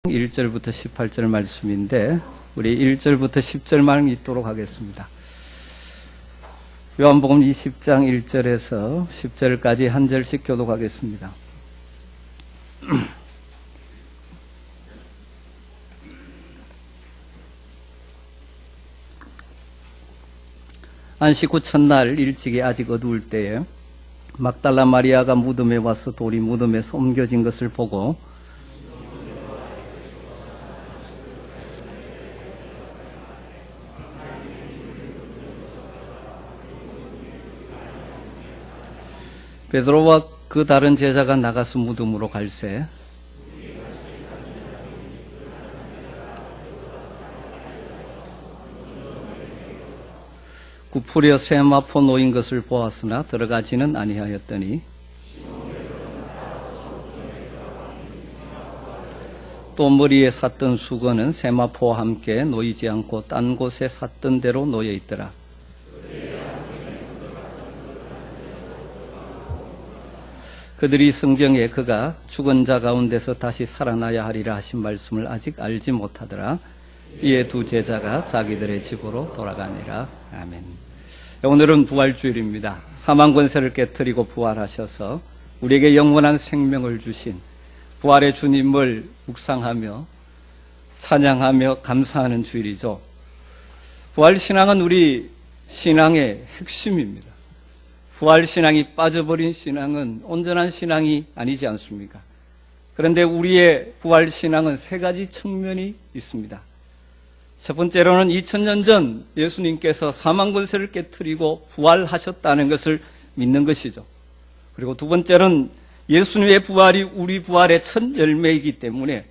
1절부터 18절 말씀인데 우리 1절부터 10절만 읽도록 하겠습니다. 요한복음 20장 1절에서 10절까지 한 절씩 교독하겠습니다. 안식 후 첫날 일찍이 아직 어두울 때에 막달라 마리아가 무덤에 와서 돌이 무덤에서 옮겨진 것을 보고 베드로와 그 다른 제자가 나가서 무덤으로 갈새 구부려 세마포 놓인 것을 보았으나 들어가지는 아니하였더니 또 머리에 샀던 수건은 세마포와 함께 놓이지 않고 딴 곳에 샀던 대로 놓여 있더라. 그들이 성경에 그가 죽은 자 가운데서 다시 살아나야 하리라 하신 말씀을 아직 알지 못하더라. 이에 두 제자가 자기들의 집으로 돌아가니라. 아멘. 오늘은 부활주일입니다. 사망 권세를 깨뜨리고 부활하셔서 우리에게 영원한 생명을 주신 부활의 주님을 묵상하며 찬양하며 감사하는 주일이죠. 부활신앙은 우리 신앙의 핵심입니다. 부활신앙이 빠져버린 신앙은 온전한 신앙이 아니지 않습니까? 그런데 우리의 부활신앙은 세 가지 측면이 있습니다. 첫 번째로는 2000년 전 예수님께서 사망 권세를 깨뜨리고 부활하셨다는 것을 믿는 것이죠. 그리고 두 번째는 예수님의 부활이 우리 부활의 첫 열매이기 때문에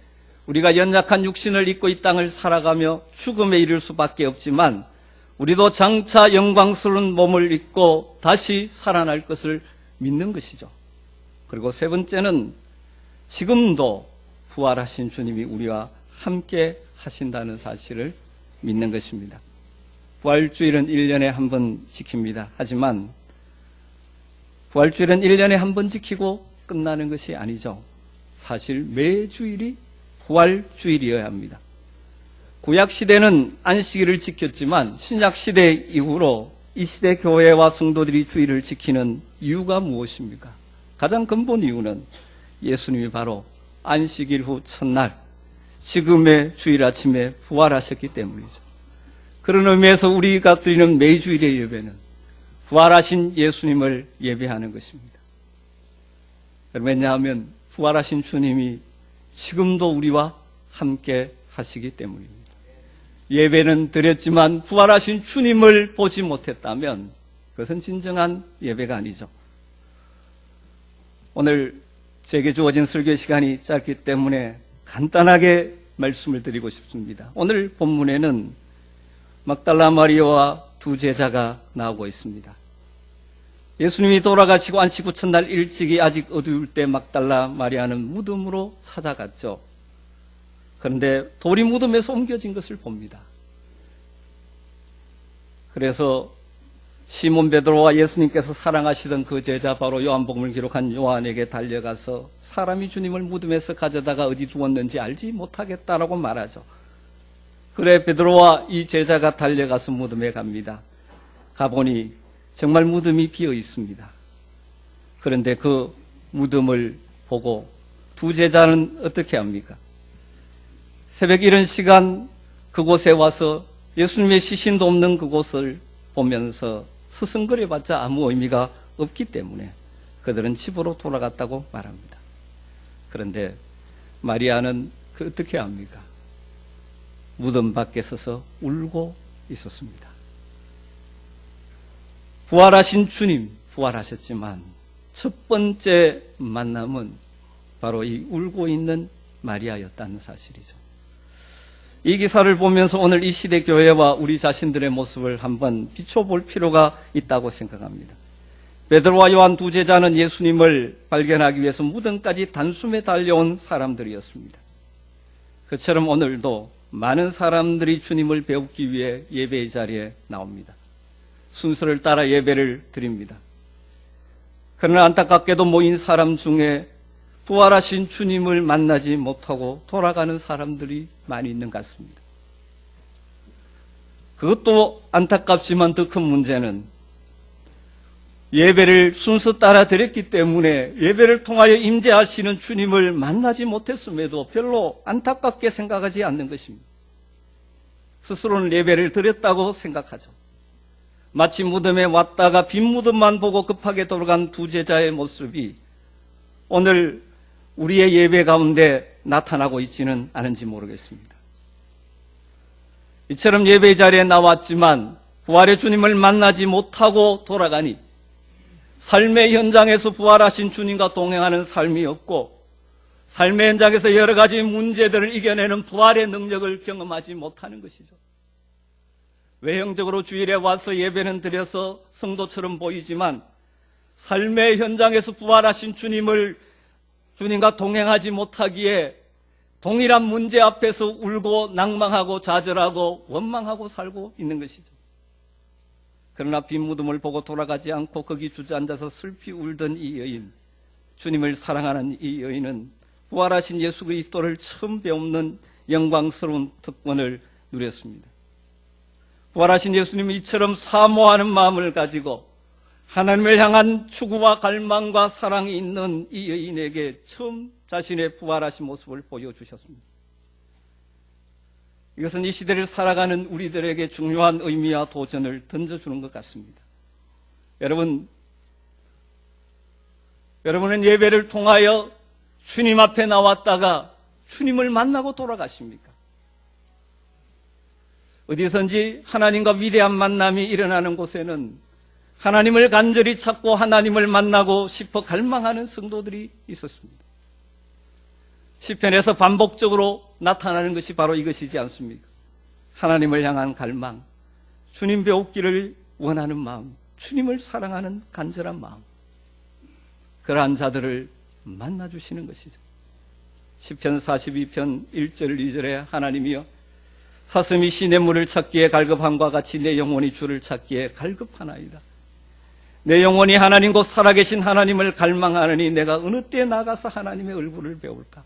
우리가 연약한 육신을 입고 이 땅을 살아가며 죽음에 이를 수밖에 없지만 우리도 장차 영광스러운 몸을 입고 다시 살아날 것을 믿는 것이죠. 그리고 세 번째는 지금도 부활하신 주님이 우리와 함께 하신다는 사실을 믿는 것입니다. 부활주일은 1년에 한 번 지킵니다. 하지만 부활주일은 1년에 한 번 지키고 끝나는 것이 아니죠. 사실 매주일이 부활주일이어야 합니다. 구약시대는 안식일을 지켰지만 신약시대 이후로 이 시대 교회와 성도들이 주일을 지키는 이유가 무엇입니까? 가장 근본 이유는 예수님이 바로 안식일 후 첫날 지금의 주일 아침에 부활하셨기 때문이죠. 그런 의미에서 우리가 드리는 매주일의 예배는 부활하신 예수님을 예배하는 것입니다. 왜냐하면 부활하신 주님이 지금도 우리와 함께 하시기 때문입니다. 예배는 드렸지만 부활하신 주님을 보지 못했다면 그것은 진정한 예배가 아니죠. 오늘 제게 주어진 설교 시간이 짧기 때문에 간단하게 말씀을 드리고 싶습니다. 오늘 본문에는 막달라 마리아와 두 제자가 나오고 있습니다. 예수님이 돌아가시고 안식 후 첫날 일찍이 아직 어두울 때 막달라 마리아는 무덤으로 찾아갔죠. 그런데 돌이 무덤에서 옮겨진 것을 봅니다. 그래서 시몬 베드로와 예수님께서 사랑하시던 그 제자 바로 요한복음을 기록한 요한에게 달려가서 사람이 주님을 무덤에서 가져다가 어디 두었는지 알지 못하겠다라고 말하죠. 그래 베드로와 이 제자가 달려가서 무덤에 갑니다. 가보니 정말 무덤이 비어 있습니다. 그런데 그 무덤을 보고 두 제자는 어떻게 합니까? 새벽 이른 시간 그곳에 와서 예수님의 시신도 없는 그곳을 보면서 스승거려봤자 아무 의미가 없기 때문에 그들은 집으로 돌아갔다고 말합니다. 그런데 마리아는 어떻게 합니까? 무덤 밖에 서서 울고 있었습니다. 부활하신 주님, 부활하셨지만 첫 번째 만남은 바로 이 울고 있는 마리아였다는 사실이죠. 이 기사를 보면서 오늘 이 시대 교회와 우리 자신들의 모습을 한번 비춰볼 필요가 있다고 생각합니다. 베드로와 요한 두 제자는 예수님을 발견하기 위해서 무덤까지 단숨에 달려온 사람들이었습니다. 그처럼 오늘도 많은 사람들이 주님을 배우기 위해 예배의 자리에 나옵니다. 순서를 따라 예배를 드립니다. 그러나 안타깝게도 모인 사람 중에 부활하신 주님을 만나지 못하고 돌아가는 사람들이 많이 있는 것 같습니다. 그것도 안타깝지만 더 큰 문제는 예배를 순서 따라 드렸기 때문에 예배를 통하여 임재하시는 주님을 만나지 못했음에도 별로 안타깝게 생각하지 않는 것입니다. 스스로는 예배를 드렸다고 생각하죠. 마치 무덤에 왔다가 빈 무덤만 보고 급하게 돌아간 두 제자의 모습이 오늘 우리의 예배 가운데 나타나고 있지는 않은지 모르겠습니다. 이처럼 예배 자리에 나왔지만 부활의 주님을 만나지 못하고 돌아가니 삶의 현장에서 부활하신 주님과 동행하는 삶이 없고 삶의 현장에서 여러 가지 문제들을 이겨내는 부활의 능력을 경험하지 못하는 것이죠. 외형적으로 주일에 와서 예배는 드려서 성도처럼 보이지만 삶의 현장에서 부활하신 주님과 동행하지 못하기에 동일한 문제 앞에서 울고 낭망하고 좌절하고 원망하고 살고 있는 것이죠. 그러나 빈 무덤을 보고 돌아가지 않고 거기 주저앉아서 슬피 울던 이 여인, 주님을 사랑하는 이 여인은 부활하신 예수 그리스도를 처음 배우는 영광스러운 특권을 누렸습니다. 부활하신 예수님이 이처럼 사모하는 마음을 가지고 하나님을 향한 추구와 갈망과 사랑이 있는 이 여인에게 처음 자신의 부활하신 모습을 보여주셨습니다. 이것은 이 시대를 살아가는 우리들에게 중요한 의미와 도전을 던져주는 것 같습니다. 여러분은 예배를 통하여 주님 앞에 나왔다가 주님을 만나고 돌아가십니까? 어디선지 하나님과 위대한 만남이 일어나는 곳에는 하나님을 간절히 찾고 하나님을 만나고 싶어 갈망하는 성도들이 있었습니다. 시편에서 반복적으로 나타나는 것이 바로 이것이지 않습니까? 하나님을 향한 갈망, 주님 배우기를 원하는 마음, 주님을 사랑하는 간절한 마음, 그러한 자들을 만나주시는 것이죠. 시편 42편 1절 2절에 하나님이여 사슴이 시냇물을 찾기에 갈급함과 같이 내 영혼이 주를 찾기에 갈급하나이다. 내 영혼이 하나님 곧 살아계신 하나님을 갈망하느니 내가 어느 때 나가서 하나님의 얼굴을 배울까?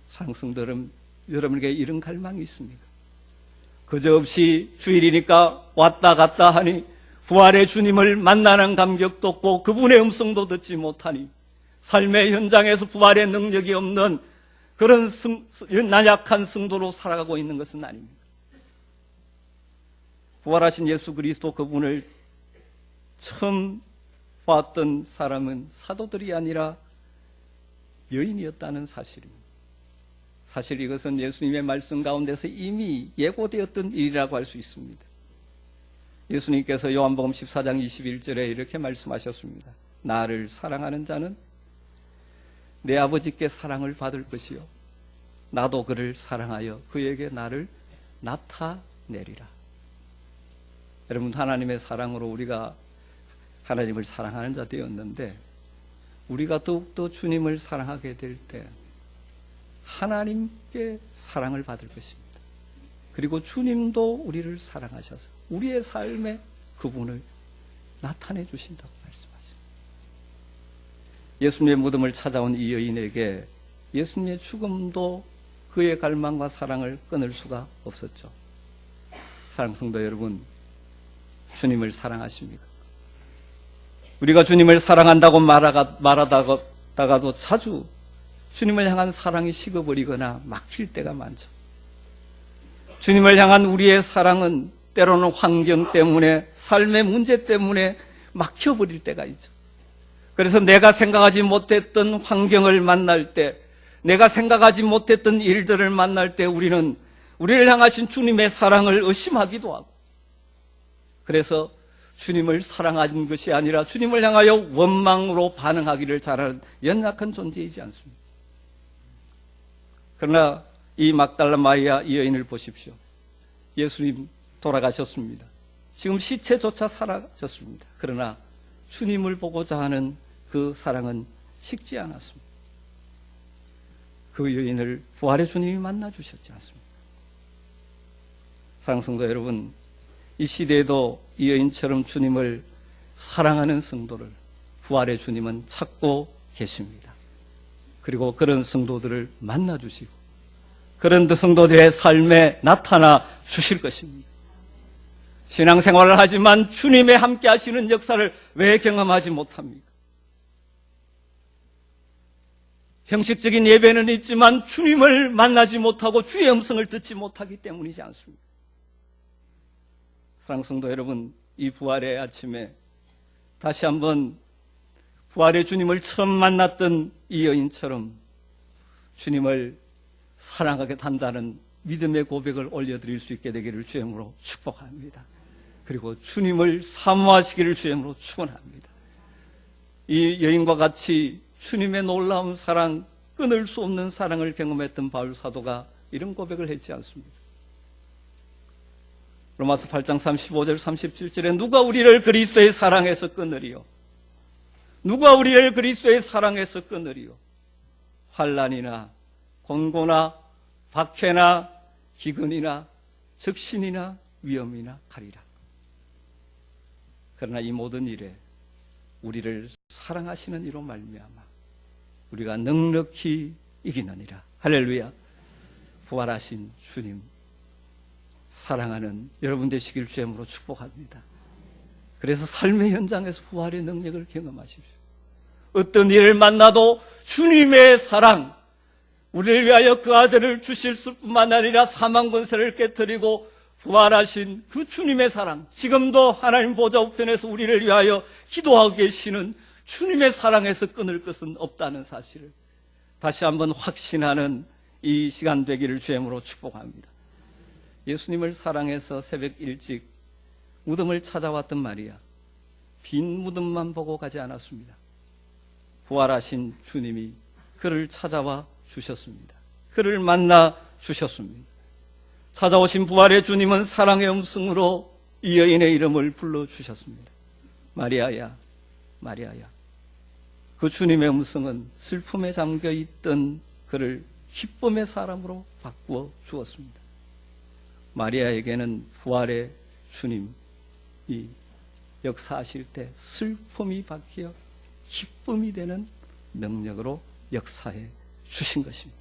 사랑성도 여러분에게 이런 갈망이 있습니까? 그저없이 주일이니까 왔다 갔다 하니 부활의 주님을 만나는 감격도 없고 그분의 음성도 듣지 못하니 삶의 현장에서 부활의 능력이 없는 그런 나약한 성도로 살아가고 있는 것은 아닙니다. 부활하신 예수 그리스도 그분을 처음 봤던 사람은 사도들이 아니라 여인이었다는 사실입니다. 사실 이것은 예수님의 말씀 가운데서 이미 예고되었던 일이라고 할 수 있습니다. 예수님께서 요한복음 14장 21절에 이렇게 말씀하셨습니다. 나를 사랑하는 자는 내 아버지께 사랑을 받을 것이요 나도 그를 사랑하여 그에게 나를 나타내리라. 여러분, 하나님의 사랑으로 우리가 하나님을 사랑하는 자 되었는데 우리가 더욱더 주님을 사랑하게 될 때 하나님께 사랑을 받을 것입니다. 그리고 주님도 우리를 사랑하셔서 우리의 삶에 그분을 나타내 주신다고 말씀하십니다. 예수님의 무덤을 찾아온 이 여인에게 예수님의 죽음도 그의 갈망과 사랑을 끊을 수가 없었죠. 사랑성도 여러분, 주님을 사랑하십니까? 우리가 주님을 사랑한다고 말하다가도 자주 주님을 향한 사랑이 식어버리거나 막힐 때가 많죠. 주님을 향한 우리의 사랑은 때로는 환경 때문에 삶의 문제 때문에 막혀버릴 때가 있죠. 그래서 내가 생각하지 못했던 환경을 만날 때, 내가 생각하지 못했던 일들을 만날 때 우리는 우리를 향하신 주님의 사랑을 의심하기도 하고, 그래서 주님을 사랑하는 것이 아니라 주님을 향하여 원망으로 반응하기를 잘하는 연약한 존재이지 않습니까? 그러나 이 막달라 마리아 이 여인을 보십시오. 예수님 돌아가셨습니다. 지금 시체조차 사라졌습니다. 그러나 주님을 보고자 하는 그 사랑은 식지 않았습니다. 그 여인을 부활의 주님이 만나 주셨지 않습니까? 사랑하는 성도 여러분, 이 시대에도 이 여인처럼 주님을 사랑하는 성도를 부활의 주님은 찾고 계십니다. 그리고 그런 성도들을 만나주시고 그런 성도들의 삶에 나타나 주실 것입니다. 신앙생활을 하지만 주님의 함께 하시는 역사를 왜 경험하지 못합니까? 형식적인 예배는 있지만 주님을 만나지 못하고 주의 음성을 듣지 못하기 때문이지 않습니까? 사랑하는 성도 여러분, 이 부활의 아침에 다시 한번 부활의 주님을 처음 만났던 이 여인처럼 주님을 사랑하게 한다는 믿음의 고백을 올려드릴 수 있게 되기를 주님으로 축복합니다. 그리고 주님을 사모하시기를 주님으로 축원합니다. 이 여인과 같이 주님의 놀라운 사랑, 끊을 수 없는 사랑을 경험했던 바울 사도가 이런 고백을 했지 않습니까? 로마서 8장 35절 37절에 누가 우리를 그리스도의 사랑에서 끊으리요? 누가 우리를 그리스도의 사랑에서 끊으리요? 환난이나 곤고나 박해나 기근이나 적신이나 위험이나 칼이라. 그러나 이 모든 일에 우리를 사랑하시는 이로 말미암아 우리가 넉넉히 이기느니라. 할렐루야. 부활하신 주님 사랑하는 여러분 되시길 주님으로 축복합니다. 그래서 삶의 현장에서 부활의 능력을 경험하십시오. 어떤 일을 만나도 주님의 사랑, 우리를 위하여 그 아들을 주실 뿐만 아니라 사망 권세를 깨뜨리고 부활하신 그 주님의 사랑, 지금도 하나님 보좌 우편에서 우리를 위하여 기도하고 계시는 주님의 사랑에서 끊을 것은 없다는 사실을 다시 한번 확신하는 이 시간 되기를 주님으로 축복합니다. 예수님을 사랑해서 새벽 일찍 무덤을 찾아왔던 마리아, 빈 무덤만 보고 가지 않았습니다. 부활하신 주님이 그를 찾아와 주셨습니다. 그를 만나 주셨습니다. 찾아오신 부활의 주님은 사랑의 음성으로 이 여인의 이름을 불러주셨습니다. 마리아야, 마리아야. 그 주님의 음성은 슬픔에 잠겨있던 그를 기쁨의 사람으로 바꾸어 주었습니다. 마리아에게는 부활의 주님이 역사하실 때 슬픔이 바뀌어 기쁨이 되는 능력으로 역사해 주신 것입니다.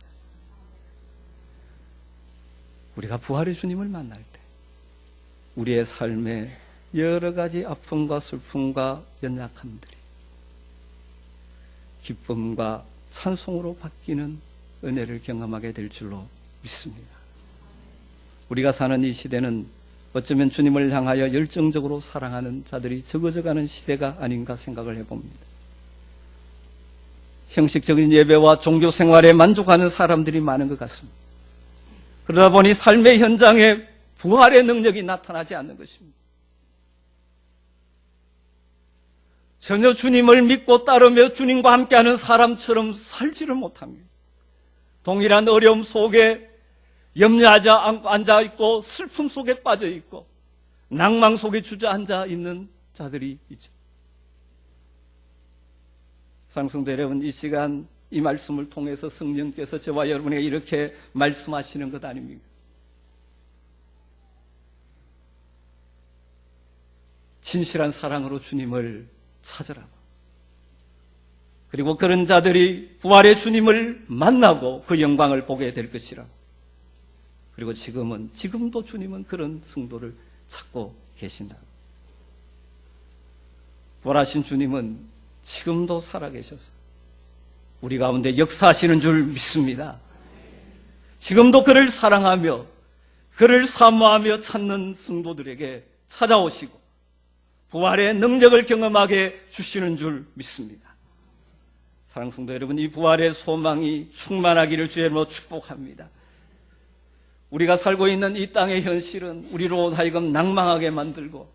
우리가 부활의 주님을 만날 때 우리의 삶에 여러 가지 아픔과 슬픔과 연약함들이 기쁨과 찬송으로 바뀌는 은혜를 경험하게 될 줄로 믿습니다. 우리가 사는 이 시대는 어쩌면 주님을 향하여 열정적으로 사랑하는 자들이 적어져가는 시대가 아닌가 생각을 해봅니다. 형식적인 예배와 종교 생활에 만족하는 사람들이 많은 것 같습니다. 그러다 보니 삶의 현장에 부활의 능력이 나타나지 않는 것입니다. 전혀 주님을 믿고 따르며 주님과 함께하는 사람처럼 살지를 못합니다. 동일한 어려움 속에 염려하지 앉아있고 슬픔 속에 빠져있고 낭망 속에 주저앉아 있는 자들이 있죠. 사랑하는 성도 여러분, 이 시간 이 말씀을 통해서 성령께서 저와 여러분에게 이렇게 말씀하시는 것 아닙니까? 진실한 사랑으로 주님을 찾으라. 그리고 그런 자들이 부활의 주님을 만나고 그 영광을 보게 될 것이라. 그리고 지금도 주님은 그런 성도를 찾고 계신다. 부활하신 주님은 지금도 살아계셔서 우리 가운데 역사하시는 줄 믿습니다. 지금도 그를 사랑하며 그를 사모하며 찾는 성도들에게 찾아오시고 부활의 능력을 경험하게 주시는 줄 믿습니다. 사랑하는 성도 여러분, 이 부활의 소망이 충만하기를 주님으로 축복합니다. 우리가 살고 있는 이 땅의 현실은 우리로 하여금 낭망하게 만들고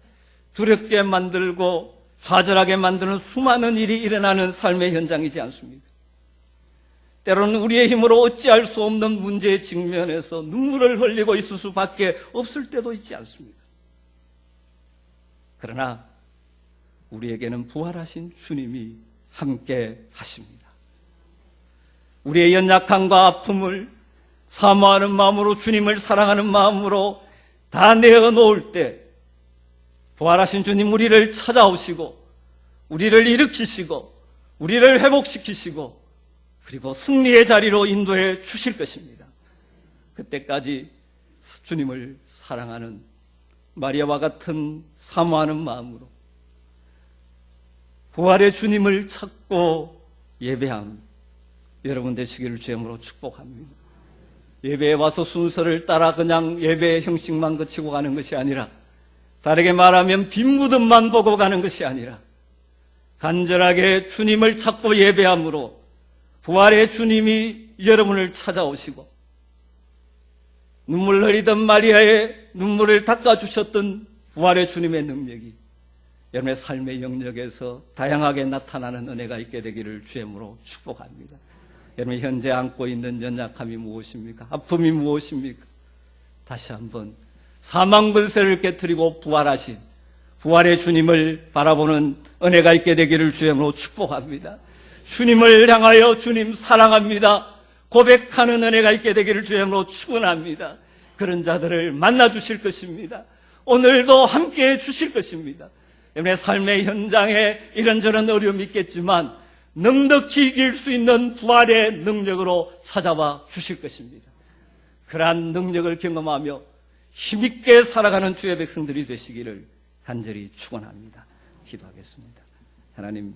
두렵게 만들고 좌절하게 만드는 수많은 일이 일어나는 삶의 현장이지 않습니까? 때로는 우리의 힘으로 어찌할 수 없는 문제에 직면해서 눈물을 흘리고 있을 수밖에 없을 때도 있지 않습니까? 그러나 우리에게는 부활하신 주님이 함께 하십니다. 우리의 연약함과 아픔을 사모하는 마음으로, 주님을 사랑하는 마음으로 다 내어놓을 때 부활하신 주님 우리를 찾아오시고 우리를 일으키시고 우리를 회복시키시고 그리고 승리의 자리로 인도해 주실 것입니다. 그때까지 주님을 사랑하는 마리아와 같은 사모하는 마음으로 부활의 주님을 찾고 예배한 여러분 되시기를 주님으로 축복합니다. 예배에 와서 순서를 따라 그냥 예배의 형식만 거치고 가는 것이 아니라, 다르게 말하면 빈무덤만 보고 가는 것이 아니라 간절하게 주님을 찾고 예배함으로 부활의 주님이 여러분을 찾아오시고 눈물 흘리던 마리아의 눈물을 닦아주셨던 부활의 주님의 능력이 여러분의 삶의 영역에서 다양하게 나타나는 은혜가 있게 되기를 주님으로 축복합니다. 여러분이 현재 안고 있는 연약함이 무엇입니까? 아픔이 무엇입니까? 다시 한번 사망 권세를 깨뜨리고 부활하신 부활의 주님을 바라보는 은혜가 있게 되기를 주님으로 축복합니다. 주님을 향하여 주님 사랑합니다 고백하는 은혜가 있게 되기를 주님으로 축원합니다. 그런 자들을 만나 주실 것입니다. 오늘도 함께해 주실 것입니다. 여러분의 삶의 현장에 이런저런 어려움이 있겠지만 넉넉히 이길 수 있는 부활의 능력으로 찾아와 주실 것입니다. 그러한 능력을 경험하며 힘있게 살아가는 주의 백성들이 되시기를 간절히 축원합니다. 기도하겠습니다. 하나님,